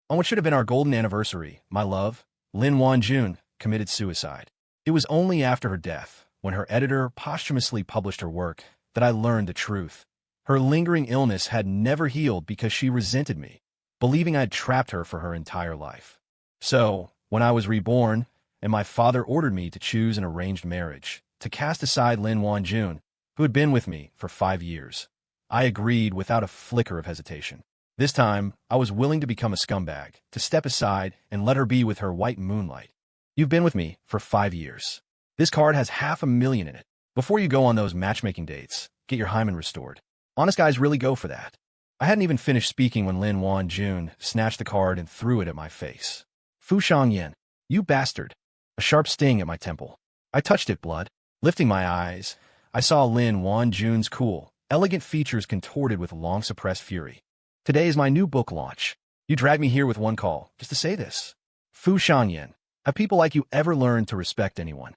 On what should have been our golden anniversary, my love, Lin Wan-jun, committed suicide. It was only after her death, when her editor posthumously published her work, that I learned the truth. Her lingering illness had never healed because she resented me, believing I had trapped her for her entire life. So, when I was reborn, and my father ordered me to choose an arranged marriage, to cast aside Lin Wan-jun, who had been with me for 5 years, I agreed without a flicker of hesitation. This time, I was willing to become a scumbag, to step aside and let her be with her white moonlight. You've been with me for 5 years. This card has $500,000 in it. Before you go on those matchmaking dates, get your hymen restored. Honest guys really go for that. I hadn't even finished speaking when Lin Wan-jun snatched the card and threw it at my face. Fu Shangyan, you bastard. A sharp sting at my temple. I touched it, blood. Lifting my eyes, I saw Lin Wan-jun's cool, elegant features contorted with long-suppressed fury. Today is my new book launch. You dragged me here with one call, just to say this. Fu Shangyan, have people like you ever learned to respect anyone?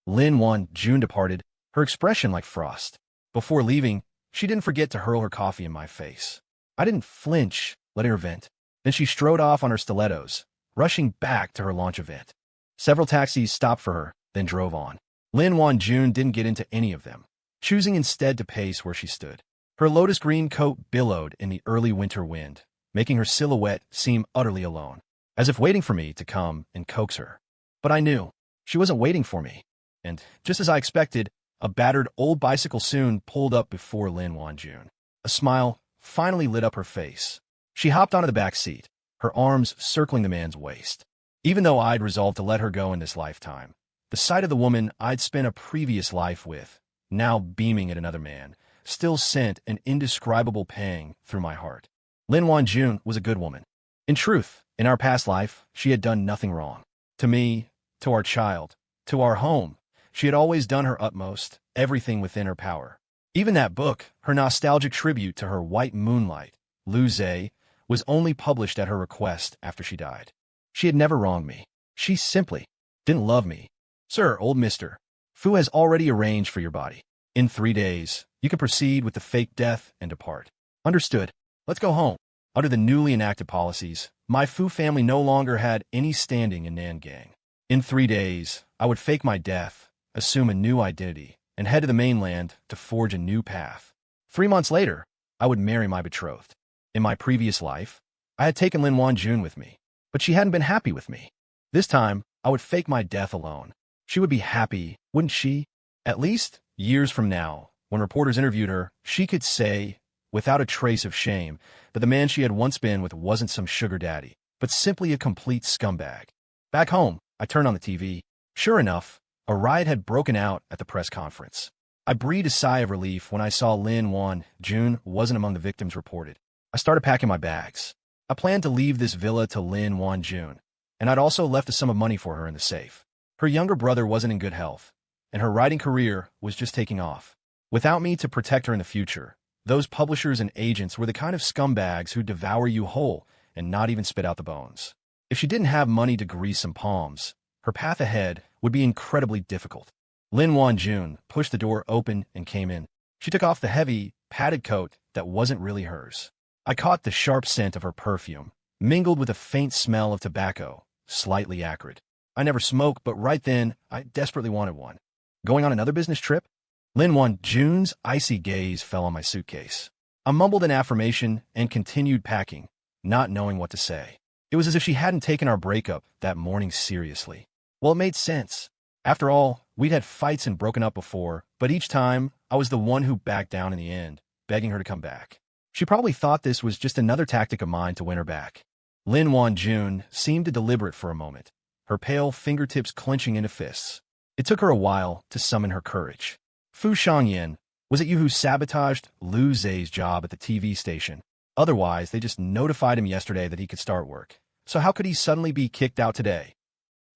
Lin Wan-jun departed, her expression like frost. Before leaving, she didn't forget to hurl her coffee in my face. I didn't flinch, letting her vent. Then she strode off on her stilettos, rushing back to her launch event. Several taxis stopped for her, then drove on. Lin Wan-jun didn't get into any of them, choosing instead to pace where she stood. Her lotus green coat billowed in the early winter wind, making her silhouette seem utterly alone, as if waiting for me to come and coax her. But I knew she wasn't waiting for me, and, just as I expected, a battered old bicycle soon pulled up before Lin Wan-jun. A smile finally lit up her face. She hopped onto the back seat, her arms circling the man's waist. Even though I'd resolved to let her go in this lifetime, the sight of the woman I'd spent a previous life with, now beaming at another man, still sent an indescribable pang through my heart. Lin Wan-jun was a good woman. In truth, in our past life, she had done nothing wrong. To me, to our child, to our home, she had always done her utmost, everything within her power. Even that book, her nostalgic tribute to her white moonlight, Lu Zhe, was only published at her request after she died. She had never wronged me. She simply didn't love me. Sir, old mister, Fu has already arranged for your body. In 3 days, you can proceed with the fake death and depart. Understood. Let's go home. Under the newly enacted policies, my Fu family no longer had any standing in Nangang. In 3 days, I would fake my death, assume a new identity, and head to the mainland to forge a new path. 3 months later, I would marry my betrothed. In my previous life, I had taken Lin Wan-jun with me, but she hadn't been happy with me. This time, I would fake my death alone. She would be happy, wouldn't she? At least, years from now, when reporters interviewed her, she could say, without a trace of shame, that the man she had once been with wasn't some sugar daddy, but simply a complete scumbag. Back home, I turned on the TV. Sure enough, a riot had broken out at the press conference. I breathed a sigh of relief when I saw Lin Wan-jun wasn't among the victims reported. I started packing my bags. I planned to leave this villa to Lin Wan-jun, and I'd also left a sum of money for her in the safe. Her younger brother wasn't in good health, and her writing career was just taking off. Without me to protect her in the future, those publishers and agents were the kind of scumbags who devour you whole and not even spit out the bones. If she didn't have money to grease some palms, her path ahead would be incredibly difficult. Lin Wan-jun pushed the door open and came in. She took off the heavy, padded coat that wasn't really hers. I caught the sharp scent of her perfume, mingled with a faint smell of tobacco, slightly acrid. I never smoked, but right then, I desperately wanted one. Going on another business trip? Lin Wan-jun's icy gaze fell on my suitcase. I mumbled an affirmation and continued packing, not knowing what to say. It was as if she hadn't taken our breakup that morning seriously. Well, it made sense. After all, we'd had fights and broken up before, but each time, I was the one who backed down in the end, begging her to come back. She probably thought this was just another tactic of mine to win her back. Lin Wan-jun seemed to deliberate for a moment, her pale fingertips clenching into fists. It took her a while to summon her courage. Fu Shangyan, was it you who sabotaged Lu Zhe's job at the TV station? Otherwise, they just notified him yesterday that he could start work. So how could he suddenly be kicked out today?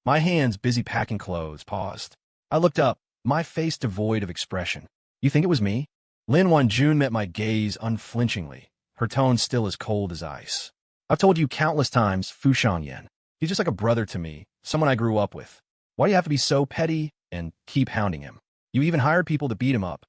My hands, busy packing clothes, paused. I looked up, my face devoid of expression. You think it was me? Lin Wan-jun met my gaze unflinchingly, her tone still as cold as ice. I've told you countless times, Fu Shangyan. He's just like a brother to me, someone I grew up with. Why do you have to be so petty and keep hounding him? You even hired people to beat him up.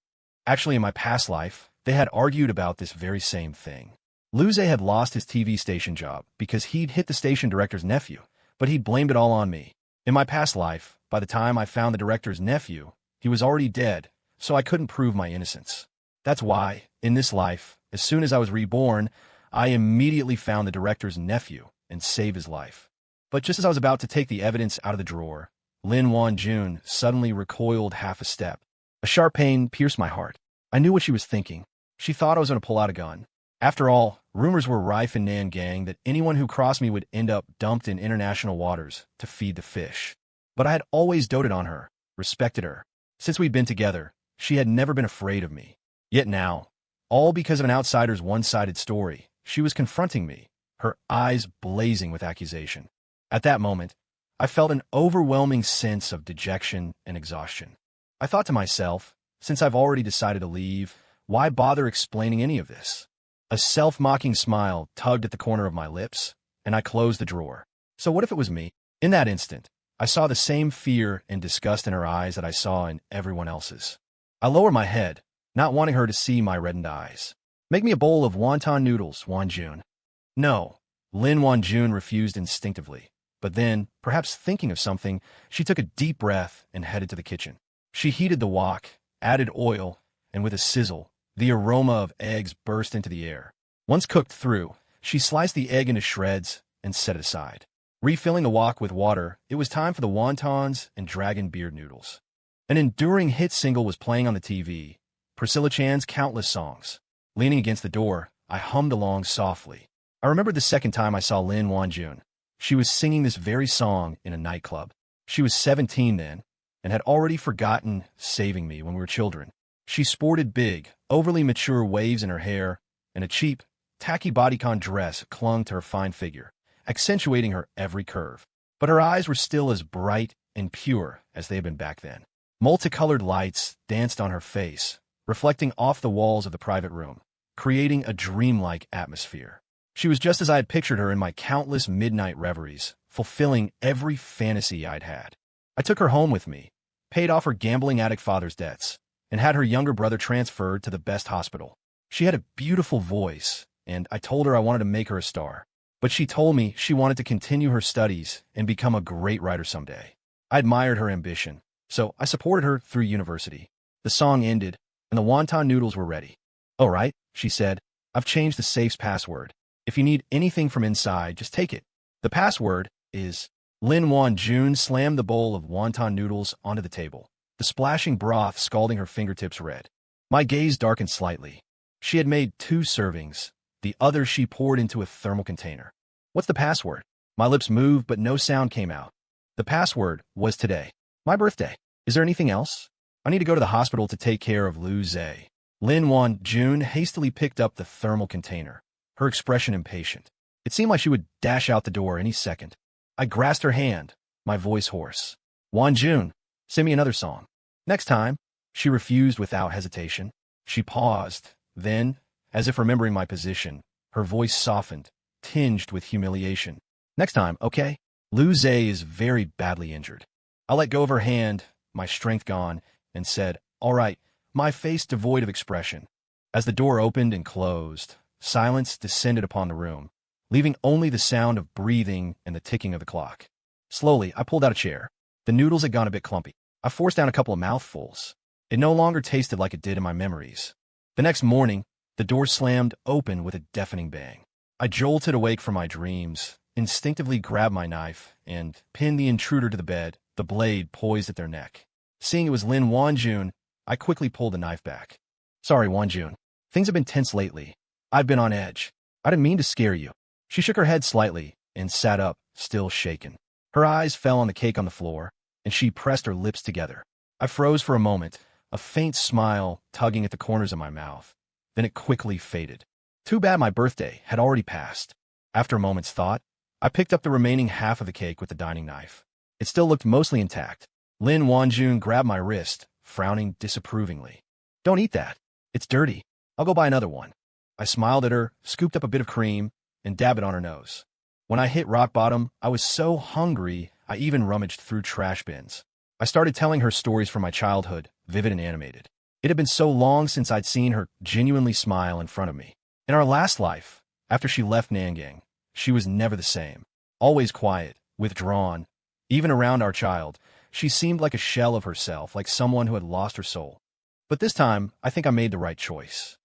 Actually, in my past life, they had argued about this very same thing. Luze had lost his TV station job because he'd hit the station director's nephew, but he blamed it all on me. In my past life, by the time I found the director's nephew, he was already dead, so I couldn't prove my innocence. That's why, in this life, as soon as I was reborn, I immediately found the director's nephew and saved his life. But just as I was about to take the evidence out of the drawer, Lin Wan-jun suddenly recoiled half a step. A sharp pain pierced my heart. I knew what she was thinking. She thought I was going to pull out a gun. After all, rumors were rife in Nangang that anyone who crossed me would end up dumped in international waters to feed the fish. But I had always doted on her, respected her. Since we'd been together, she had never been afraid of me. Yet now, all because of an outsider's one-sided story, she was confronting me, her eyes blazing with accusation. At that moment, I felt an overwhelming sense of dejection and exhaustion. I thought to myself, since I've already decided to leave, why bother explaining any of this? A self-mocking smile tugged at the corner of my lips, and I closed the drawer. So what if it was me? In that instant, I saw the same fear and disgust in her eyes that I saw in everyone else's. I lowered my head, not wanting her to see my reddened eyes. Make me a bowl of wonton noodles, Wan-jun. No, Lin Wan-jun refused instinctively. But then, perhaps thinking of something, she took a deep breath and headed to the kitchen. She heated the wok, added oil, and with a sizzle, the aroma of eggs burst into the air. Once cooked through, she sliced the egg into shreds and set it aside. Refilling the wok with water, it was time for the wontons and dragon beard noodles. An enduring hit single was playing on the TV, Priscilla Chan's countless songs. Leaning against the door, I hummed along softly. I remembered the second time I saw Lin Wan-jun. She was singing this very song in a nightclub. She was 17 then, and had already forgotten saving me when we were children. She sported big, overly mature waves in her hair, and a cheap, tacky bodycon dress clung to her fine figure, accentuating her every curve. But her eyes were still as bright and pure as they had been back then. Multicolored lights danced on her face, reflecting off the walls of the private room, creating a dreamlike atmosphere. She was just as I had pictured her in my countless midnight reveries, fulfilling every fantasy I'd had. I took her home with me, paid off her gambling addict father's debts, and had her younger brother transferred to the best hospital. She had a beautiful voice, and I told her I wanted to make her a star. But she told me she wanted to continue her studies and become a great writer someday. I admired her ambition, so I supported her through university. The song ended, and the wonton noodles were ready. "All right," she said, "I've changed the safe's password. If you need anything from inside, just take it. The password is..." Lin Wan-jun slammed the bowl of wonton noodles onto the table, the splashing broth scalding her fingertips red. My gaze darkened slightly. She had made 2 servings. The other she poured into a thermal container. "What's the password?" My lips moved, but no sound came out. "The password was today. My birthday. Is there anything else? I need to go to the hospital to take care of Lu Zhe." Lin Wan-jun hastily picked up the thermal container, her expression impatient. It seemed like she would dash out the door any second. I grasped her hand, my voice hoarse. "Wan-jun, sing me another song." "Next time." She refused without hesitation. She paused. Then, as if remembering my position, her voice softened, tinged with humiliation. "Next time, okay? Lu Zhe is very badly injured." I let go of her hand, my strength gone, and said, "All right," my face devoid of expression. As the door opened and closed, silence descended upon the room, leaving only the sound of breathing and the ticking of the clock. Slowly, I pulled out a chair. The noodles had gone a bit clumpy. I forced down a couple of mouthfuls. It no longer tasted like it did in my memories. The next morning, the door slammed open with a deafening bang. I jolted awake from my dreams, instinctively grabbed my knife, and pinned the intruder to the bed, the blade poised at their neck. Seeing it was Lin Wan-jun, I quickly pulled the knife back. "Sorry, Wan-jun. Things have been tense lately. I've been on edge. I didn't mean to scare you." She shook her head slightly and sat up, still shaken. Her eyes fell on the cake on the floor, and she pressed her lips together. I froze for a moment, a faint smile tugging at the corners of my mouth. Then it quickly faded. Too bad my birthday had already passed. After a moment's thought, I picked up the remaining half of the cake with the dining knife. It still looked mostly intact. Lin Wan-jun grabbed my wrist, frowning disapprovingly. "Don't eat that. It's dirty. I'll go buy another one." I smiled at her, scooped up a bit of cream, and dabbed it on her nose. When I hit rock bottom, I was so hungry, I even rummaged through trash bins. I started telling her stories from my childhood, vivid and animated. It had been so long since I'd seen her genuinely smile in front of me. In our last life, After she left Nangang, she was never the same. Always quiet, withdrawn. Even around our child, she seemed like a shell of herself, like someone who had lost her soul. But this time, I think I made the right choice.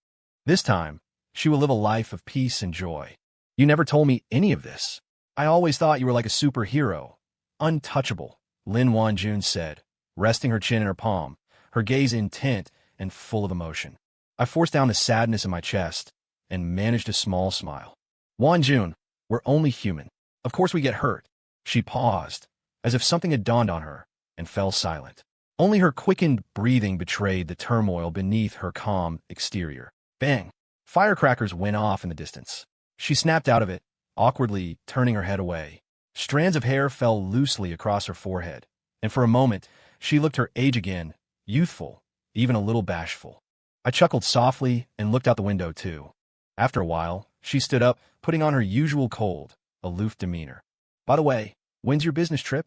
This time, she will live a life of peace and joy. You never told me any of this. I always thought you were like a superhero. Untouchable, Lin Wanjun said, resting her chin in her palm, her gaze intent and full of emotion. I forced down the sadness in my chest and managed a small smile. Wanjun, we're only human. Of course we get hurt. She paused, as if something had dawned on her, and fell silent. Only her quickened breathing betrayed the turmoil beneath her calm exterior. Bang! Firecrackers went off in the distance. She snapped out of it, awkwardly turning her head away. Strands of hair fell loosely across her forehead, and for a moment, she looked her age again, youthful, even a little bashful. I chuckled softly and looked out the window, too. After a while, she stood up, putting on her usual cold, aloof demeanor. By the way, when's your business trip?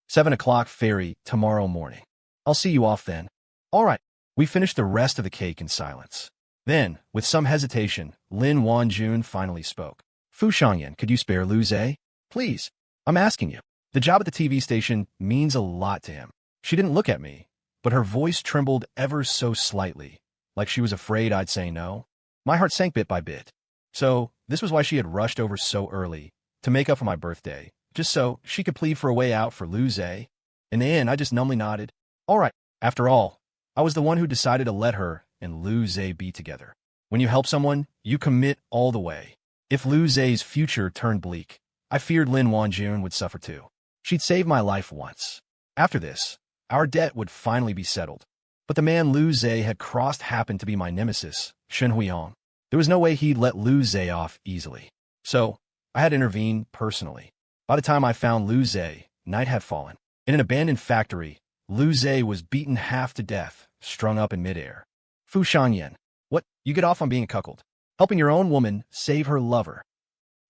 7 o'clock ferry tomorrow morning. I'll see you off then. All right. We finished the rest of the cake in silence. Then, with some hesitation, Lin Wanjun finally spoke. Fu Shangyan, could you spare Lu Zhe? Please. I'm asking you. The job at the TV station means a lot to him. She didn't look at me, but her voice trembled ever so slightly, like she was afraid I'd say no. My heart sank bit by bit. So, this was why she had rushed over so early, to make up for my birthday, just so she could plead for a way out for Lu Zhe. In the end, I just numbly nodded. All right. After all, I was the one who decided to let her and Lu Zhe be together. When you help someone, you commit all the way. If Lu Zhe's future turned bleak, I feared Lin Wanjun would suffer too. She'd saved my life once. After this, our debt would finally be settled. But the man Lu Zhe had crossed happened to be my nemesis, Shen Huiyong. There was no way he'd let Lu Zhe off easily. So, I had to intervene personally. By the time I found Lu Zhe, night had fallen. In an abandoned factory, Lu Zhe was beaten half to death, strung up in midair. Fu Shangyan, what? You get off on being a cuckold. Helping your own woman save her lover.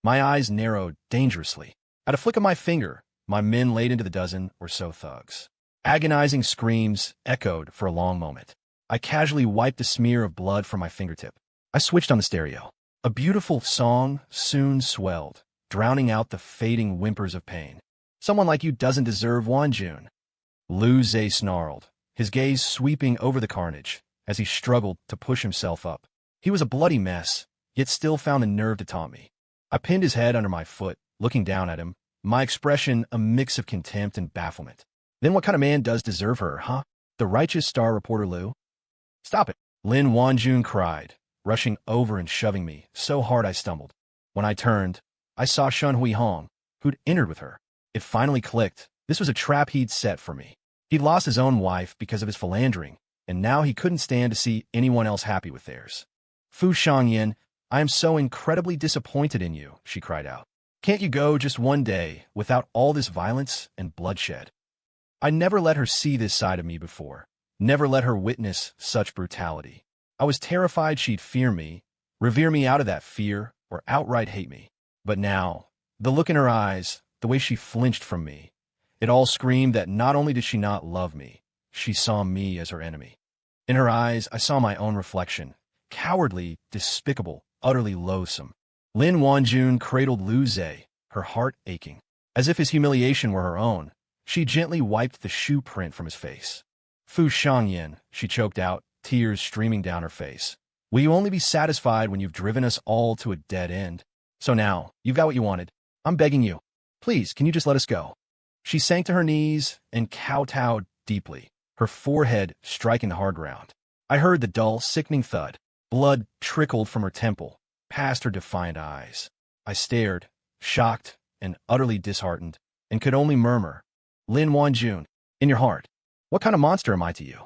My eyes narrowed dangerously. At a flick of my finger, my men laid into the dozen or so thugs. Agonizing screams echoed for a long moment. I casually wiped a smear of blood from my fingertip. I switched on the stereo. A beautiful song soon swelled, drowning out the fading whimpers of pain. Someone like you doesn't deserve Wanjun. Lu Zhe snarled, his gaze sweeping over the carnage as he struggled to push himself up. He was a bloody mess, yet still found the nerve to taunt me. I pinned his head under my foot, looking down at him, my expression a mix of contempt and bafflement. Then what kind of man does deserve her, huh? The righteous star reporter Lu? Stop it, Lin Wanjun cried, rushing over and shoving me so hard I stumbled. When I turned, I saw Shen Huiyong, who'd entered with her. It finally clicked. This was a trap he'd set for me. He'd lost his own wife because of his philandering, and now he couldn't stand to see anyone else happy with theirs. Fu Shangyan, I am so incredibly disappointed in you, she cried out. Can't you go just one day without all this violence and bloodshed? I never let her see this side of me before, never let her witness such brutality. I was terrified she'd fear me, revere me out of that fear, or outright hate me. But now, the look in her eyes, the way she flinched from me, it all screamed that not only did she not love me, she saw me as her enemy. In her eyes, I saw my own reflection, cowardly, despicable, utterly loathsome. Lin Wanjun cradled Lu Zhe, her heart aching. As if his humiliation were her own, she gently wiped the shoe print from his face. Fu Shangyan, she choked out, tears streaming down her face. Will you only be satisfied when you've driven us all to a dead end? So now, you've got what you wanted. I'm begging you. Please, can you just let us go? She sank to her knees and kowtowed deeply, her forehead striking the hard ground. I heard the dull, sickening thud. Blood trickled from her temple, past her defiant eyes. I stared, shocked and utterly disheartened, and could only murmur, Lin Wanjun, in your heart, what kind of monster am I to you?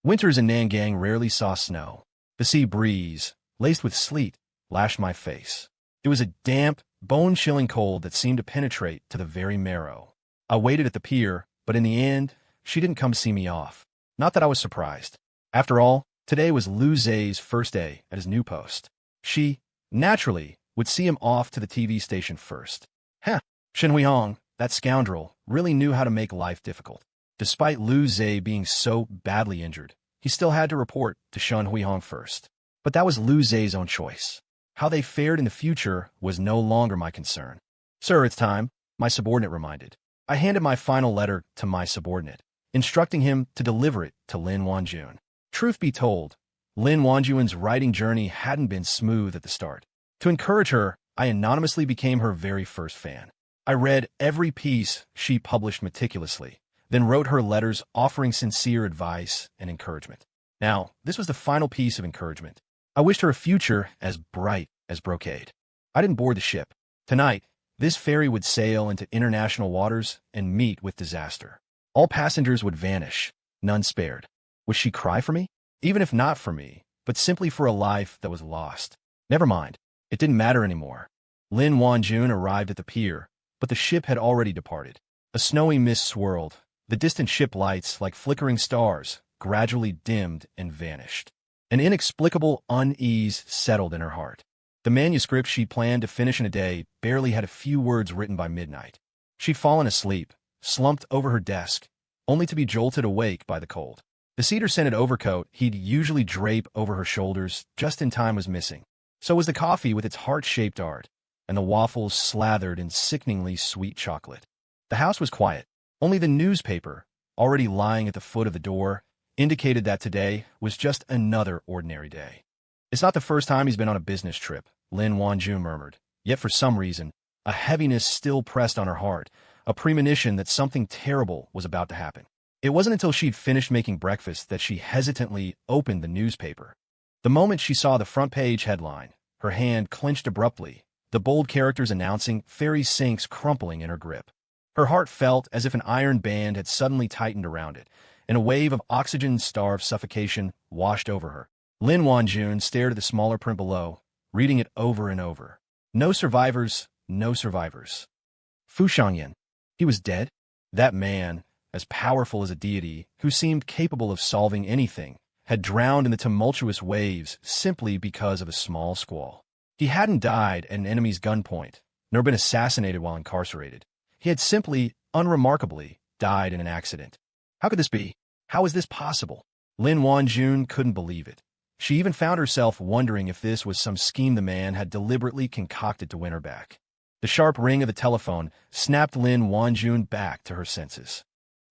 Winters in Nangang rarely saw snow. The sea breeze, laced with sleet, lashed my face. It was a damp, bone-chilling cold that seemed to penetrate to the very marrow. I waited at the pier, but in the end, she didn't come see me off. Not that I was surprised. After all, today was Lu Zhe's first day at his new post. She, naturally, would see him off to the TV station first. Shen Huiyong, that scoundrel, really knew how to make life difficult. Despite Lu Zhe being so badly injured, he still had to report to Shen Huiyong first. But that was Lu Zhe's own choice. How they fared in the future was no longer my concern. "Sir, it's time," my subordinate reminded. I handed my final letter to my subordinate, instructing him to deliver it to Lin Wanjun. Truth be told, Lin Wanjun's writing journey hadn't been smooth at the start. To encourage her, I anonymously became her very first fan. I read every piece she published meticulously, then wrote her letters offering sincere advice and encouragement. Now, this was the final piece of encouragement. I wished her a future as bright as brocade. I didn't board the ship. Tonight, this ferry would sail into international waters and meet with disaster. All passengers would vanish, none spared. Would she cry for me? Even if not for me, but simply for a life that was lost. Never mind. It didn't matter anymore. Lin Wanjun arrived at the pier, but the ship had already departed. A snowy mist swirled. The distant ship lights, like flickering stars, gradually dimmed and vanished. An inexplicable unease settled in her heart. The manuscript she planned to finish in a day barely had a few words written by midnight. She'd fallen asleep, slumped over her desk, only to be jolted awake by the cold. The cedar-scented overcoat he'd usually drape over her shoulders just in time was missing. So was the coffee with its heart-shaped art, and the waffles slathered in sickeningly sweet chocolate. The house was quiet. Only the newspaper, already lying at the foot of the door, indicated that today was just another ordinary day. "It's not the first time he's been on a business trip," Lin Wanjun murmured. Yet for some reason, a heaviness still pressed on her heart, a premonition that something terrible was about to happen. It wasn't until she'd finished making breakfast that she hesitantly opened the newspaper. The moment she saw the front page headline, her hand clenched abruptly, the bold characters announcing "Ferry sinks" crumpling in her grip. Her heart felt as if an iron band had suddenly tightened around it, and a wave of oxygen-starved suffocation washed over her. Lin Wanjun stared at the smaller print below, reading it over and over. No survivors, no survivors. Fu Shangyan. He was dead? That man, as powerful as a deity, who seemed capable of solving anything, had drowned in the tumultuous waves simply because of a small squall. He hadn't died at an enemy's gunpoint, nor been assassinated while incarcerated. He had simply, unremarkably, died in an accident. How could this be? How was this possible? Lin Wanjun couldn't believe it. She even found herself wondering if this was some scheme the man had deliberately concocted to win her back. The sharp ring of the telephone snapped Lin Wanjun back to her senses.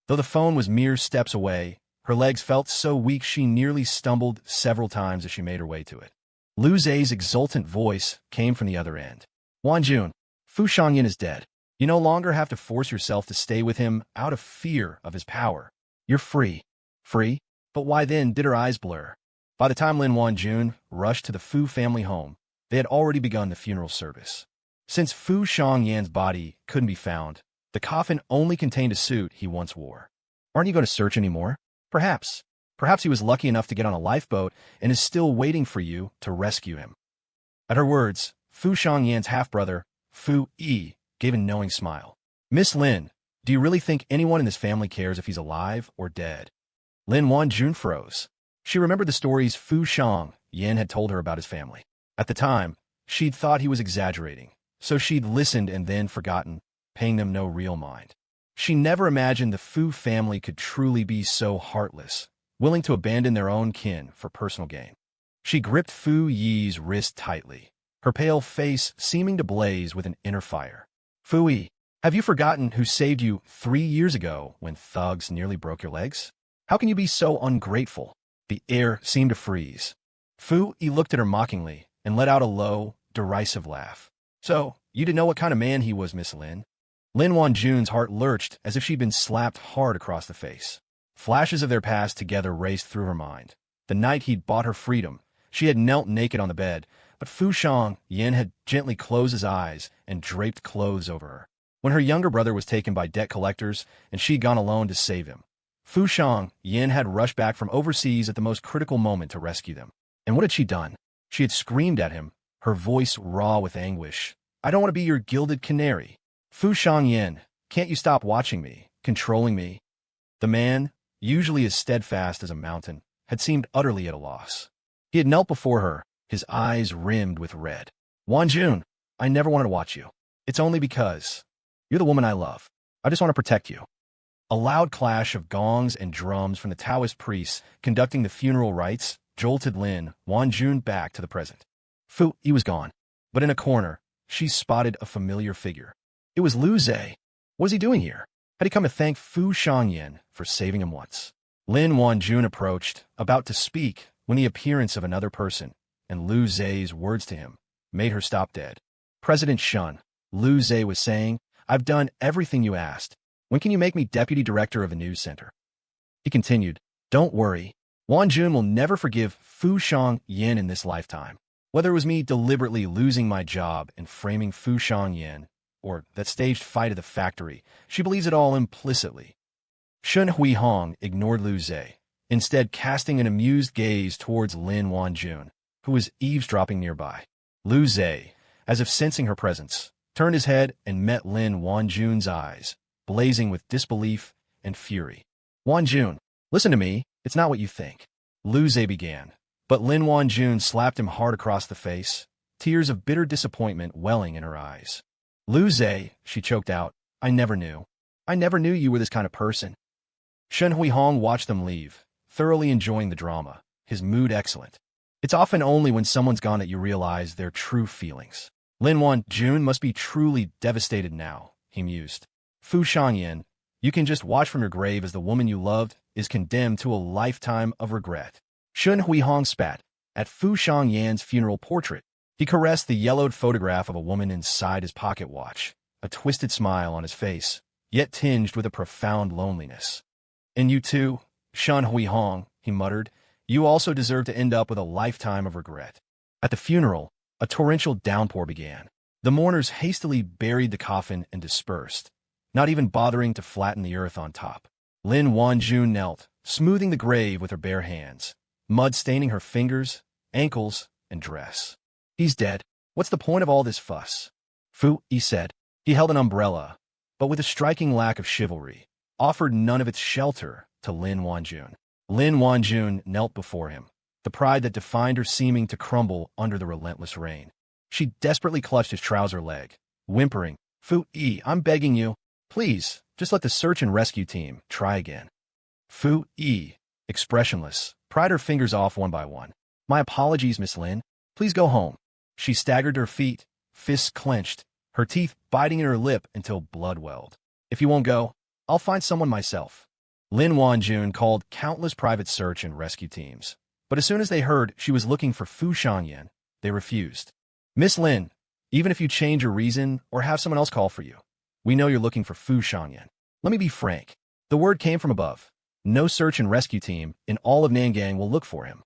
Though the phone was mere steps away, her legs felt so weak she nearly stumbled several times as she made her way to it. Lu Zhe's exultant voice came from the other end. "Wanjun, Fu Shangyan is dead. You no longer have to force yourself to stay with him out of fear of his power. You're free." Free? But why then did her eyes blur? By the time Lin Wanjun rushed to the Fu family home, they had already begun the funeral service. Since Fu Shangyan's body couldn't be found, the coffin only contained a suit he once wore. "Aren't you going to search anymore?" Perhaps. Perhaps he was lucky enough to get on a lifeboat and is still waiting for you to rescue him. At her words, Fu Shangyan's half-brother, Fu Yi, gave a knowing smile. "Miss Lin, do you really think anyone in this family cares if he's alive or dead?" Lin Wanjun froze. She remembered the stories Fu Shangyan had told her about his family. At the time, she'd thought he was exaggerating, so she'd listened and then forgotten, paying them no real mind. She never imagined the Fu family could truly be so heartless, willing to abandon their own kin for personal gain. She gripped Fu Yi's wrist tightly, her pale face seeming to blaze with an inner fire. "Fu Yi, have you forgotten who saved you 3 years ago when thugs nearly broke your legs? How can you be so ungrateful?" The air seemed to freeze. Fu Yi looked at her mockingly and let out a low, derisive laugh. "So, you didn't know what kind of man he was, Miss Lin?" Lin Wanjun's heart lurched as if she'd been slapped hard across the face. Flashes of their past together raced through her mind. The night he'd bought her freedom, she had knelt naked on the bed, but Fu Shangyan had gently closed his eyes and draped clothes over her. When her younger brother was taken by debt collectors and she'd gone alone to save him, Fu Shangyan had rushed back from overseas at the most critical moment to rescue them. And what had she done? She had screamed at him, her voice raw with anguish. "I don't want to be your gilded canary. Fu Shangyan, can't you stop watching me, controlling me?" The man, usually as steadfast as a mountain, had seemed utterly at a loss. He had knelt before her, his eyes rimmed with red. "Wanjun, I never wanted to watch you. It's only because you're the woman I love. I just want to protect you." A loud clash of gongs and drums from the Taoist priests conducting the funeral rites jolted Lin Wanjun back to the present. Fu Yi was gone. But in a corner, she spotted a familiar figure. It was Lu Zhe. What was he doing here? Had he come to thank Fu Shangyan for saving him once? Lin Wanjun approached, about to speak, when the appearance of another person, and Lu Zhe's words to him, made her stop dead. President Shun, Lu Zhe was saying, I've done everything you asked. When can you make me deputy director of a news center? He continued, don't worry. Wanjun will never forgive Fu Shangyan in this lifetime. Whether it was me deliberately losing my job and framing Fu Shangyan, or that staged fight at the factory, she believes it all implicitly. Shun Huihong ignored Lu Zhe, instead casting an amused gaze towards Lin Wanjun, who was eavesdropping nearby. Lu Zhe, as if sensing her presence, turned his head and met Lin Wanjun's eyes, blazing with disbelief and fury. Wanjun, listen to me, it's not what you think. Lu Zhe began, but Lin Wanjun slapped him hard across the face, tears of bitter disappointment welling in her eyes. Lu Zhe, she choked out, I never knew you were this kind of person. Shen Huihong watched them leave, thoroughly enjoying the drama, his mood excellent. It's often only when someone's gone that you realize their true feelings. Lin Wanjun must be truly devastated now, he mused. Fu Shangyan, you can just watch from your grave as the woman you loved is condemned to a lifetime of regret. Shun Huihong spat at Fu Shangyan's funeral portrait. He caressed the yellowed photograph of a woman inside his pocket watch, a twisted smile on his face, yet tinged with a profound loneliness. And you too, Shun Huihong, he muttered, you also deserve to end up with a lifetime of regret. At the funeral, a torrential downpour began. The mourners hastily buried the coffin and dispersed, not even bothering to flatten the earth on top. Lin Wanjun knelt, smoothing the grave with her bare hands, mud staining her fingers, ankles, and dress. He's dead. What's the point of all this fuss? Fu Yi said. He held an umbrella, but with a striking lack of chivalry, offered none of its shelter to Lin Wanjun. Lin Wanjun knelt before him, the pride that defined her seeming to crumble under the relentless rain. She desperately clutched his trouser leg, whimpering, Fu Yi, I'm begging you, please, just let the search and rescue team try again. Fu Yi, expressionless, pried her fingers off one by one. My apologies, Miss Lin. Please go home. She staggered to her feet, fists clenched, her teeth biting in her lip until blood welled. If you won't go, I'll find someone myself. Lin Wanjun called countless private search and rescue teams, but as soon as they heard she was looking for Fu Shangyan, they refused. Miss Lin, even if you change your reason or have someone else call for you, we know you're looking for Fu Shangyan. Let me be frank. The word came from above. No search and rescue team in all of Nangang will look for him.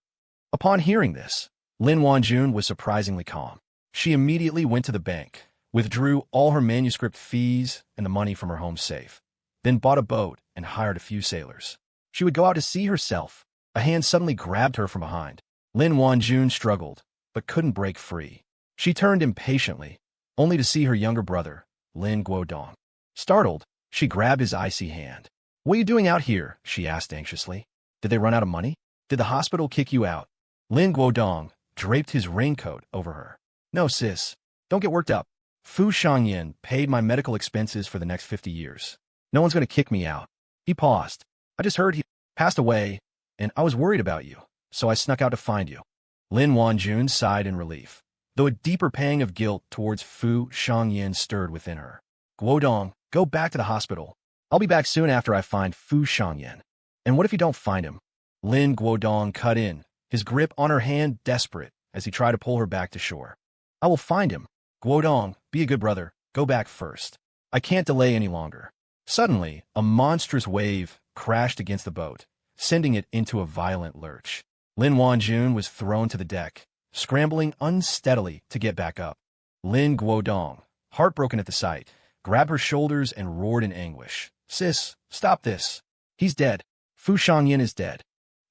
Upon hearing this, Lin Wanjun was surprisingly calm. She immediately went to the bank, withdrew all her manuscript fees and the money from her home safe, then bought a boat and hired a few sailors. She would go out to sea herself. A hand suddenly grabbed her from behind. Lin Wanjun struggled, but couldn't break free. She turned impatiently, only to see her younger brother, Lin Guodong. Startled, she grabbed his icy hand. What are you doing out here? She asked anxiously. Did they run out of money? Did the hospital kick you out? Lin Guodong draped his raincoat over her. No, sis. Don't get worked up. Fu Shangyan paid my medical expenses for the next 50 years. No one's going to kick me out. He paused. I just heard he passed away, and I was worried about you, so I snuck out to find you. Lin Wanjun sighed in relief, though a deeper pang of guilt towards Fu Shangyan stirred within her. Guodong, go back to the hospital. I'll be back soon after I find Fu Shangyan. And what if you don't find him? Lin Guodong cut in, his grip on her hand desperate as he tried to pull her back to shore. I will find him. Guodong, be a good brother. Go back first. I can't delay any longer. Suddenly, a monstrous wave crashed against the boat, sending it into a violent lurch. Lin Wanjun was thrown to the deck, scrambling unsteadily to get back up. Lin Guodong, heartbroken at the sight, grabbed her shoulders and roared in anguish. Sis, stop this. He's dead. Fu Shangyan is dead.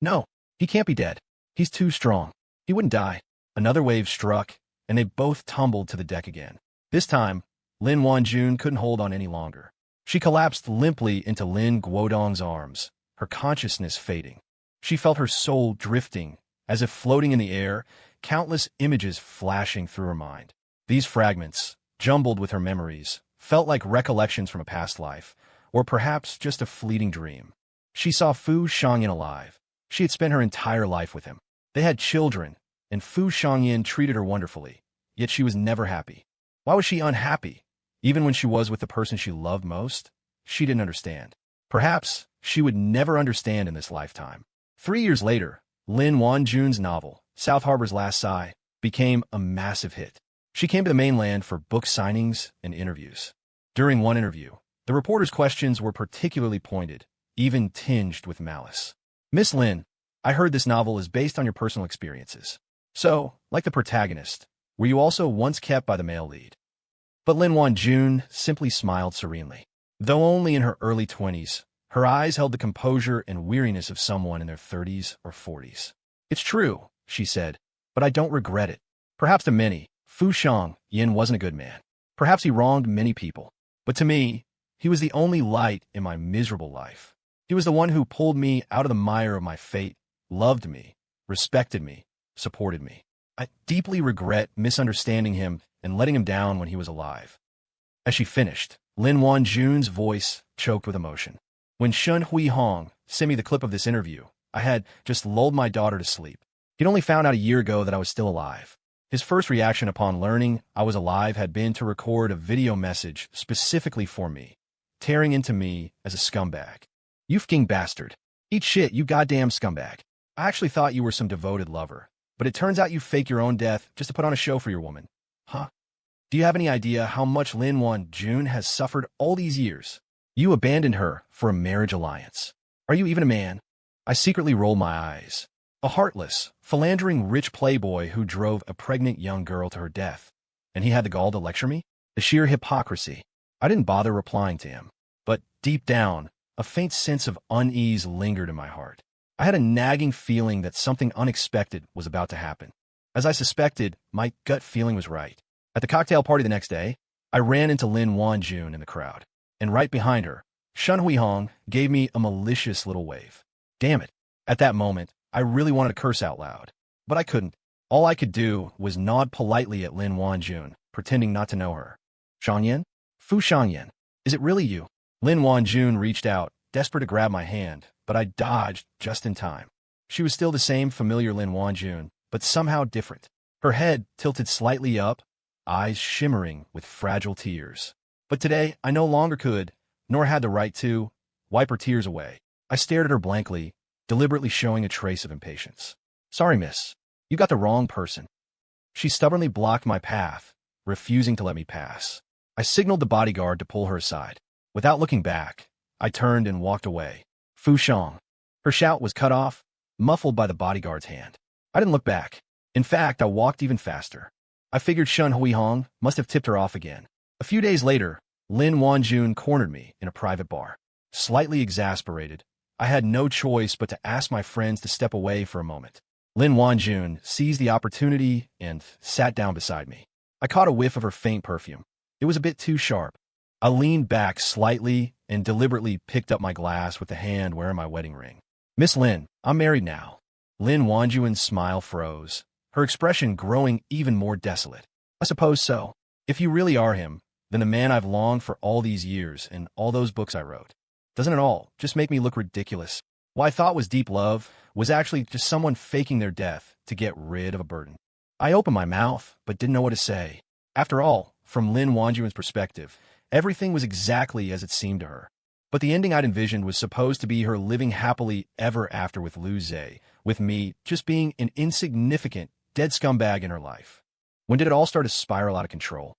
No, he can't be dead. He's too strong. He wouldn't die. Another wave struck, and they both tumbled to the deck again. This time, Lin Wanjun couldn't hold on any longer. She collapsed limply into Lin Guodong's arms, her consciousness fading. She felt her soul drifting, as if floating in the air, countless images flashing through her mind. These fragments, jumbled with her memories, felt like recollections from a past life, or perhaps just a fleeting dream. She saw Fu Shangyan alive. She had spent her entire life with him. They had children, and Fu Shangyin treated her wonderfully, yet she was never happy. Why was she unhappy? Even when she was with the person she loved most? She didn't understand. Perhaps she would never understand in this lifetime. 3 years later, Lin Wanjun's novel, South Harbor's Last Sigh, became a massive hit. She came to the mainland for book signings and interviews. During one interview, the reporter's questions were particularly pointed, even tinged with malice. "Miss Lin, I heard this novel is based on your personal experiences. So, like the protagonist, were you also once kept by the male lead?" But Lin Wanjun simply smiled serenely. Though only in her early 20s, her eyes held the composure and weariness of someone in their 30s or 40s. "It's true," she said, "but I don't regret it. Perhaps to many, Fu Shangyin wasn't a good man. Perhaps he wronged many people. But to me, he was the only light in my miserable life. He was the one who pulled me out of the mire of my fate, loved me, respected me, supported me. I deeply regret misunderstanding him and letting him down when he was alive." As she finished, Lin Wanjun's voice choked with emotion. "When Shun Hui Hong sent me the clip of this interview, I had just lulled my daughter to sleep. He'd only found out a year ago that I was still alive. His first reaction upon learning I was alive had been to record a video message specifically for me, tearing into me as a scumbag. 'You f***ing bastard. Eat shit, you goddamn scumbag. I actually thought you were some devoted lover, but it turns out you fake your own death just to put on a show for your woman. Huh? Do you have any idea how much Lin Wanjun has suffered all these years? You abandoned her for a marriage alliance. Are you even a man?' I secretly rolled my eyes. A heartless, philandering rich playboy who drove a pregnant young girl to her death. And he had the gall to lecture me? The sheer hypocrisy. I didn't bother replying to him. But deep down, a faint sense of unease lingered in my heart. I had a nagging feeling that something unexpected was about to happen. As I suspected, my gut feeling was right. At the cocktail party the next day, I ran into Lin Wanjun in the crowd. And right behind her, Shun Hui Hong gave me a malicious little wave. Damn it. At that moment, I really wanted to curse out loud. But I couldn't. All I could do was nod politely at Lin Wanjun, pretending not to know her. "Shangyan? Fu Shangyan, is it really you?" Lin Wanjun reached out, desperate to grab my hand, but I dodged just in time. She was still the same familiar Lin Wanjun, but somehow different. Her head tilted slightly up, eyes shimmering with fragile tears. But today, I no longer could, nor had the right to, wipe her tears away. I stared at her blankly, deliberately showing a trace of impatience. "Sorry, miss. You got the wrong person." She stubbornly blocked my path, refusing to let me pass. I signaled the bodyguard to pull her aside. Without looking back, I turned and walked away. "Fu Shang." Her shout was cut off, muffled by the bodyguard's hand. I didn't look back. In fact, I walked even faster. I figured Shun Hui Hong must have tipped her off again. A few days later, Lin Wanjun cornered me in a private bar. Slightly exasperated, I had no choice but to ask my friends to step away for a moment. Lin Wanjun seized the opportunity and sat down beside me. I caught a whiff of her faint perfume. It was a bit too sharp. I leaned back slightly and deliberately picked up my glass with the hand wearing my wedding ring. "Miss Lin, I'm married now." Lin Wanjun's smile froze, her expression growing even more desolate. "I suppose so. If you really are him, then the man I've longed for all these years and all those books I wrote. Doesn't it all just make me look ridiculous? What I thought was deep love was actually just someone faking their death to get rid of a burden." I opened my mouth, but didn't know what to say. After all, from Lin Wanjun's perspective, everything was exactly as it seemed to her. But the ending I'd envisioned was supposed to be her living happily ever after with Lu Zhe, with me just being an insignificant, dead scumbag in her life. When did it all start to spiral out of control?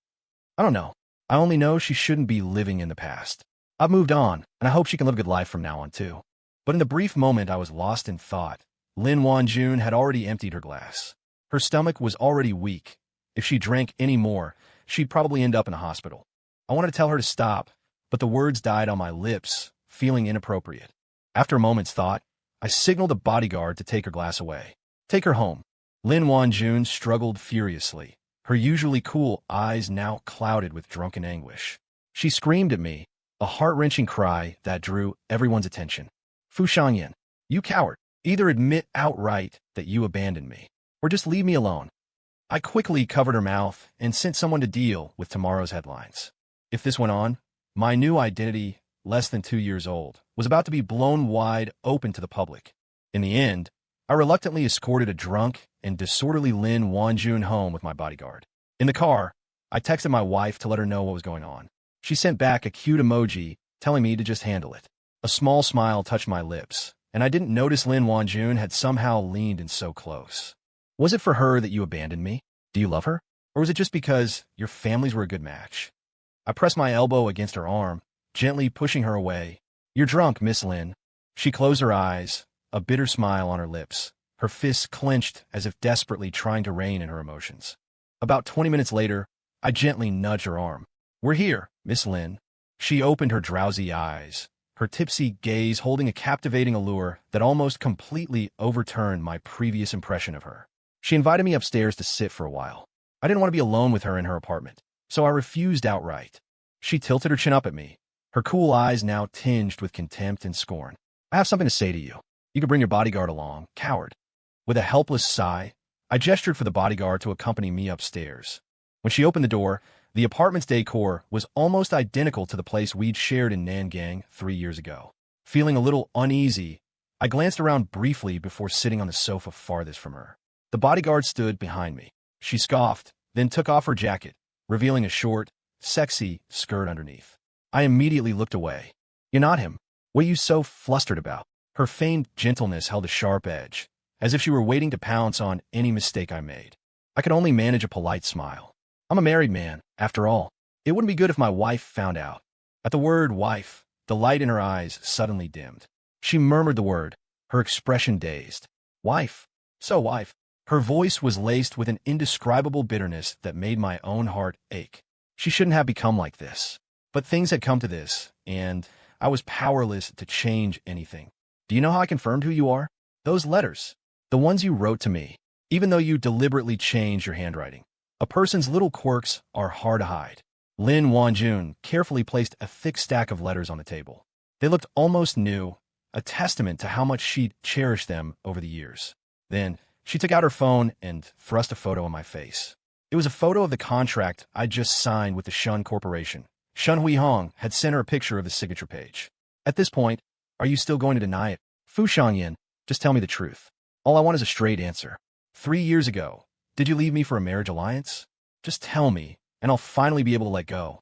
I don't know. I only know she shouldn't be living in the past. I've moved on, and I hope she can live a good life from now on, too. But in the brief moment I was lost in thought, Lin Wanjun had already emptied her glass. Her stomach was already weak. If she drank any more, she'd probably end up in a hospital. I wanted to tell her to stop, but the words died on my lips, feeling inappropriate. After a moment's thought, I signaled a bodyguard to take her glass away. "Take her home." Lin Wanjun struggled furiously, her usually cool eyes now clouded with drunken anguish. She screamed at me, a heart-wrenching cry that drew everyone's attention. "Fu Shangyan, you coward, either admit outright that you abandoned me, or just leave me alone." I quickly covered her mouth and sent someone to deal with tomorrow's headlines. If this went on, my new identity, less than 2 years old, was about to be blown wide open to the public. In the end, I reluctantly escorted a drunk and disorderly Lin Wanjun home with my bodyguard. In the car, I texted my wife to let her know what was going on. She sent back a cute emoji telling me to just handle it. A small smile touched my lips, and I didn't notice Lin Wanjun had somehow leaned in so close. Was it for her that you abandoned me? Do you love her? Or was it just because your families were a good match? I pressed my elbow against her arm, gently pushing her away. You're drunk, Miss Lin. She closed her eyes, a bitter smile on her lips, her fists clenched as if desperately trying to rein in her emotions. About 20 minutes later, I gently nudged her arm. We're here, Miss Lin. She opened her drowsy eyes, her tipsy gaze holding a captivating allure that almost completely overturned my previous impression of her. She invited me upstairs to sit for a while. I didn't want to be alone with her in her apartment, so I refused outright. She tilted her chin up at me, her cool eyes now tinged with contempt and scorn. I have something to say to you. You could bring your bodyguard along, coward. With a helpless sigh, I gestured for the bodyguard to accompany me upstairs. When she opened the door, the apartment's decor was almost identical to the place we'd shared in Nangang 3 years ago. Feeling a little uneasy, I glanced around briefly before sitting on the sofa farthest from her. The bodyguard stood behind me. She scoffed, then took off her jacket, revealing a short, sexy skirt underneath. I immediately looked away. You're not him. What are you so flustered about? Her feigned gentleness held a sharp edge, as if she were waiting to pounce on any mistake I made. I could only manage a polite smile. I'm a married man, after all. It wouldn't be good if my wife found out. At the word wife, the light in her eyes suddenly dimmed. She murmured the word, her expression dazed. Wife? So wife. Her voice was laced with an indescribable bitterness that made my own heart ache. She shouldn't have become like this. But things had come to this, and I was powerless to change anything. Do you know how I confirmed who you are? Those letters. The ones you wrote to me, even though you deliberately changed your handwriting. A person's little quirks are hard to hide. Lin Wanjun carefully placed a thick stack of letters on the table. They looked almost new, a testament to how much she'd cherished them over the years. Then, she took out her phone and thrust a photo in my face. It was a photo of the contract I'd just signed with the Shun Corporation. Shun Huihong had sent her a picture of the signature page. At this point, are you still going to deny it? Fu Shangyan, just tell me the truth. All I want is a straight answer. 3 years ago, did you leave me for a marriage alliance? Just tell me, and I'll finally be able to let go.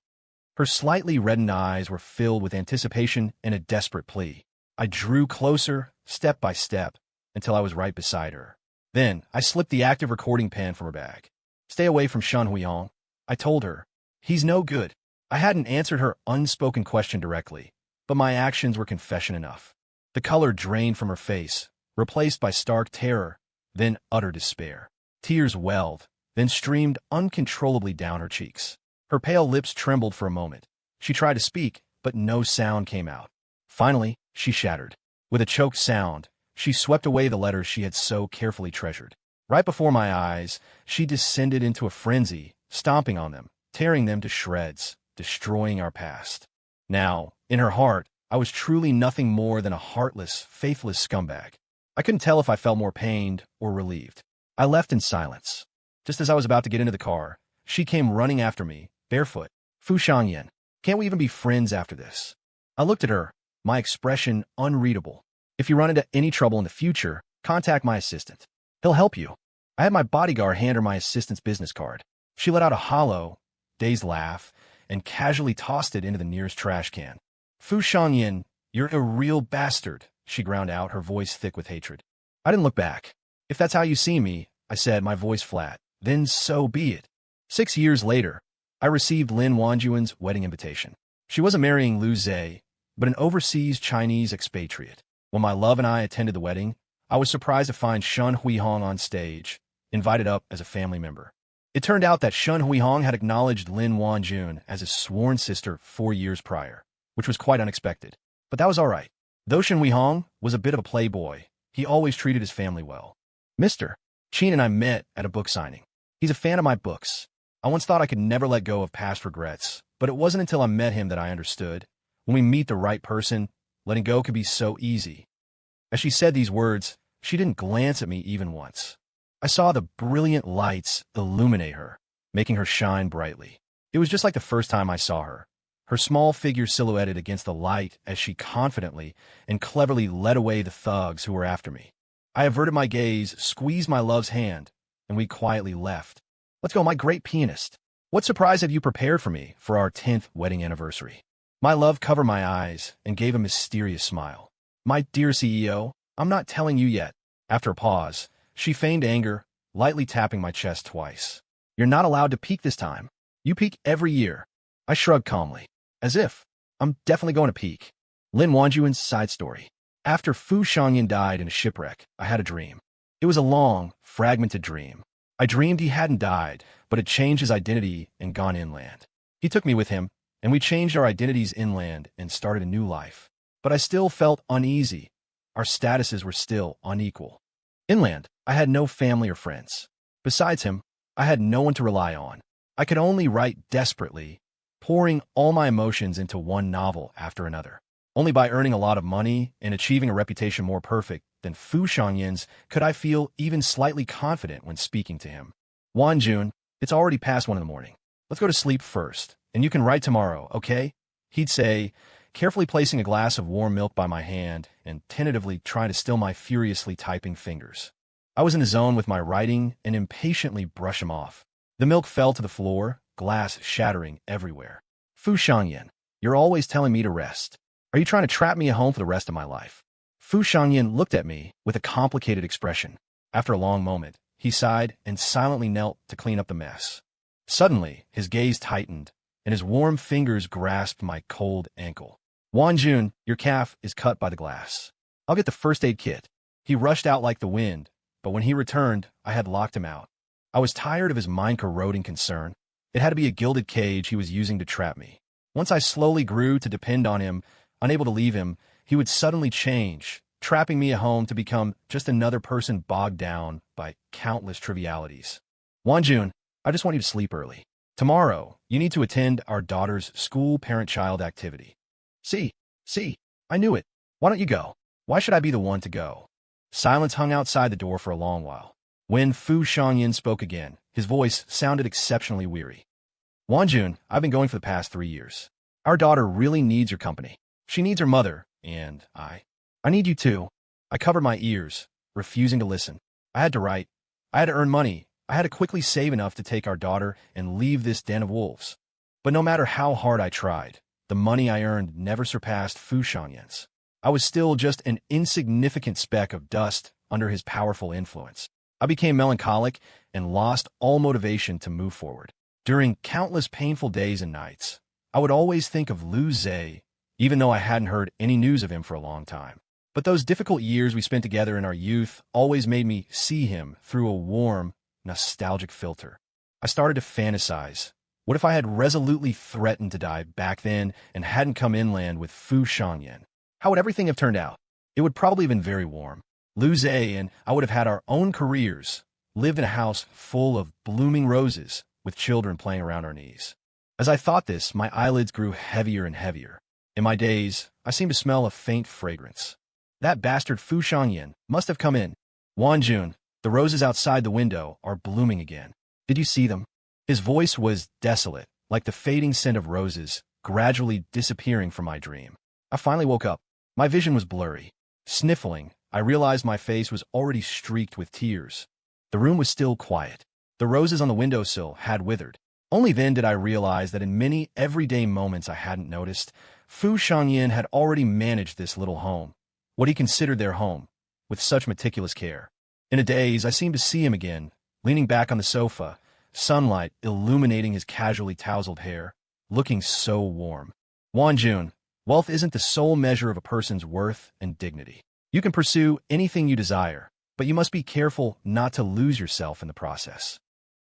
Her slightly reddened eyes were filled with anticipation and a desperate plea. I drew closer, step by step, until I was right beside her. Then, I slipped the active recording pen from her bag. Stay away from Shun Huihong, I told her. He's no good. I hadn't answered her unspoken question directly, but my actions were confession enough. The color drained from her face, replaced by stark terror, then utter despair. Tears welled, then streamed uncontrollably down her cheeks. Her pale lips trembled for a moment. She tried to speak, but no sound came out. Finally, she shattered. With a choked sound, she swept away the letters she had so carefully treasured. Right before my eyes, she descended into a frenzy, stomping on them, tearing them to shreds, destroying our past. Now, in her heart, I was truly nothing more than a heartless, faithless scumbag. I couldn't tell if I felt more pained or relieved. I left in silence. Just as I was about to get into the car, she came running after me, barefoot. Fu Shangyan, can't we even be friends after this? I looked at her, my expression unreadable. If you run into any trouble in the future, contact my assistant. He'll help you. I had my bodyguard hand her my assistant's business card. She let out a hollow, dazed laugh and casually tossed it into the nearest trash can. Fu Shangyan, you're a real bastard, she ground out, her voice thick with hatred. I didn't look back. If that's how you see me, I said, my voice flat, then so be it. 6 years later, I received Lin Wanjun's wedding invitation. She wasn't marrying Lu Zhe, but an overseas Chinese expatriate. When my love and I attended the wedding, I was surprised to find Shun Huihong on stage, invited up as a family member. It turned out that Shun Huihong had acknowledged Lin Wanjun as his sworn sister 4 years prior, which was quite unexpected. But that was all right. Though Shun Huihong was a bit of a playboy, he always treated his family well. Mr. Chin and I met at a book signing. He's a fan of my books. I once thought I could never let go of past regrets, but it wasn't until I met him that I understood. When we meet the right person, letting go can be so easy. As she said these words, she didn't glance at me even once. I saw the brilliant lights illuminate her, making her shine brightly. It was just like the first time I saw her. Her small figure silhouetted against the light as she confidently and cleverly led away the thugs who were after me. I averted my gaze, squeezed my love's hand, and we quietly left. Let's go, my great pianist. What surprise have you prepared for me for our 10th wedding anniversary? My love covered my eyes and gave a mysterious smile. My dear CEO, I'm not telling you yet. After a pause, she feigned anger, lightly tapping my chest twice. You're not allowed to peek this time. You peek every year. I shrugged calmly, as if I'm definitely going to peek. Lin Wanjuan's side story. After Fu Shangyan died in a shipwreck, I had a dream. It was a long, fragmented dream. I dreamed he hadn't died, but had changed his identity and gone inland. He took me with him, and we changed our identities inland and started a new life. But I still felt uneasy. Our statuses were still unequal. Inland, I had no family or friends. Besides him, I had no one to rely on. I could only write desperately, pouring all my emotions into one novel after another. Only by earning a lot of money and achieving a reputation more perfect than Fu Shangyan's could I feel even slightly confident when speaking to him. Wanjun, it's already past 1 in the morning. Let's go to sleep first, and you can write tomorrow, okay? He'd say, carefully placing a glass of warm milk by my hand and tentatively trying to still my furiously typing fingers. I was in the zone with my writing and impatiently brush him off. The milk fell to the floor, glass shattering everywhere. Fu Shangyan, you're always telling me to rest. Are you trying to trap me at home for the rest of my life? Fu Shangyan looked at me with a complicated expression. After a long moment, he sighed and silently knelt to clean up the mess. Suddenly, his gaze tightened, and his warm fingers grasped my cold ankle. Wanjun, your calf is cut by the glass. I'll get the first aid kit. He rushed out like the wind, but when he returned, I had locked him out. I was tired of his mind-corroding concern. It had to be a gilded cage he was using to trap me. Once I slowly grew to depend on him, unable to leave him, he would suddenly change, trapping me at home to become just another person bogged down by countless trivialities. Wanjun, I just want you to sleep early. Tomorrow, you need to attend our daughter's school parent-child activity. See, I knew it. Why don't you go? Why should I be the one to go? Silence hung outside the door for a long while. When Fu Shangyan spoke again, his voice sounded exceptionally weary. Wanjun, I've been going for the past 3 years. Our daughter really needs your company. She needs her mother, and I need you too. I covered my ears, refusing to listen. I had to write. I had to earn money. I had to quickly save enough to take our daughter and leave this den of wolves. But no matter how hard I tried, the money I earned never surpassed Fu Shangyan's. I was still just an insignificant speck of dust under his powerful influence. I became melancholic and lost all motivation to move forward. During countless painful days and nights, I would always think of Lu Zhe, even though I hadn't heard any news of him for a long time. But those difficult years we spent together in our youth always made me see him through a warm, nostalgic filter. I started to fantasize. What if I had resolutely threatened to die back then and hadn't come inland with Fu Shangyan? How would everything have turned out? It would probably have been very warm. Lu Zhe and I would have had our own careers, lived in a house full of blooming roses, with children playing around our knees. As I thought this, my eyelids grew heavier and heavier. In my daze, I seemed to smell a faint fragrance. That bastard Fu Shangyan must have come in. Wanjun, the roses outside the window are blooming again. Did you see them? His voice was desolate, like the fading scent of roses, gradually disappearing from my dream. I finally woke up. My vision was blurry. Sniffling, I realized my face was already streaked with tears. The room was still quiet. The roses on the windowsill had withered. Only then did I realize that in many everyday moments I hadn't noticed, Fu Shangyan had already managed this little home, what he considered their home, with such meticulous care. In a daze, I seemed to see him again, leaning back on the sofa, sunlight illuminating his casually tousled hair, looking so warm. Wanjun, wealth isn't the sole measure of a person's worth and dignity. You can pursue anything you desire, but you must be careful not to lose yourself in the process.